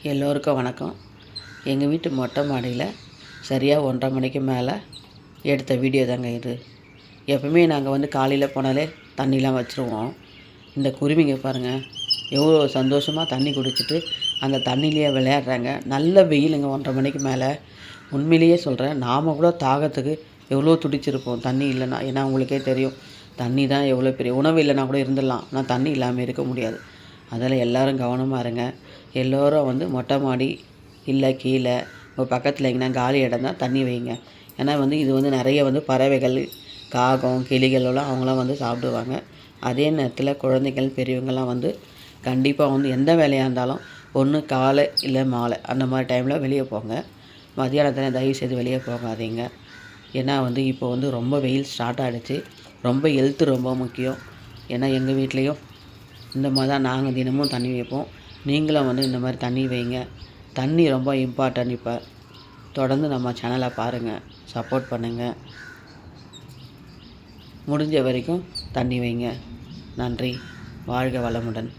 எல்லோருக்கும் வணக்கம். எங்கள் வீட்டு மொட்டை மாடியில் சரியாக 1:30 மணிக்கு மேலே எடுத்த வீடியோ தாங்க இது. எப்பவுமே நாங்கள் காலையில் போனாலே தண்ணிலாம் வச்சுருவோம். இந்த குருவிங்க பாருங்கள் எவ்வளோ சந்தோஷமாக தண்ணி குடிச்சிட்டு அந்த தண்ணியிலேயே விளையாடுறாங்க. நல்ல வெயிலுங்க 1:30 மணிக்கு மேலே. உண்மையிலேயே சொல்கிறேன், நாம் கூட தாகத்துக்கு எவ்வளோ துடிச்சிருப்போம் தண்ணி இல்லைன்னா. ஏன்னா உங்களுக்கே தெரியும், தண்ணி தான் எவ்வளோ பெரிய உணவு இல்லைனா கூட இருந்துடலாம், ஆனால் தண்ணி இல்லாமல் இருக்க முடியாது. அதில் எல்லோரும் கவனமாக இருங்க. எல்லோரும் மொட்டை மாடி இல்லை கீழே உங்கள் பக்கத்தில் எங்கன்னா காலி இடம் தான் தண்ணி வைங்க. ஏன்னா இது நிறைய பறவைகள், காகம், கிளிகளெல்லாம் அவங்களாம் சாப்பிடுவாங்க. அதே நேரத்தில் குழந்தைகள் பெரியவங்கள்லாம் கண்டிப்பாக எந்த வேலையாக இருந்தாலும் ஒன்று காலை இல்லை மாலை அந்த மாதிரி டைமில் வெளியே போங்க. மத்தியானத்தில் தயவுசெய்து வெளியே போகாதீங்க. ஏன்னா இப்போ ரொம்ப வெயில் ஸ்டார்ட் ஆகிடுச்சு. ரொம்ப ஹெல்த்து ரொம்ப முக்கியம். ஏன்னா எங்கள் வீட்லேயும் இந்த மாதிரி தான் நாங்கள் தினமும் தண்ணி வைப்போம். நீங்களும் இந்த மாதிரி தண்ணி வைங்க. தண்ணி ரொம்ப இம்பார்ட்டன்ட். இப்போ தொடர்ந்து நம்ம சேனலை பாருங்கள், சப்போர்ட் பண்ணுங்கள். முடிஞ்ச வரைக்கும் தண்ணி வைங்க. நன்றி. வாழ்க வளமுடன்.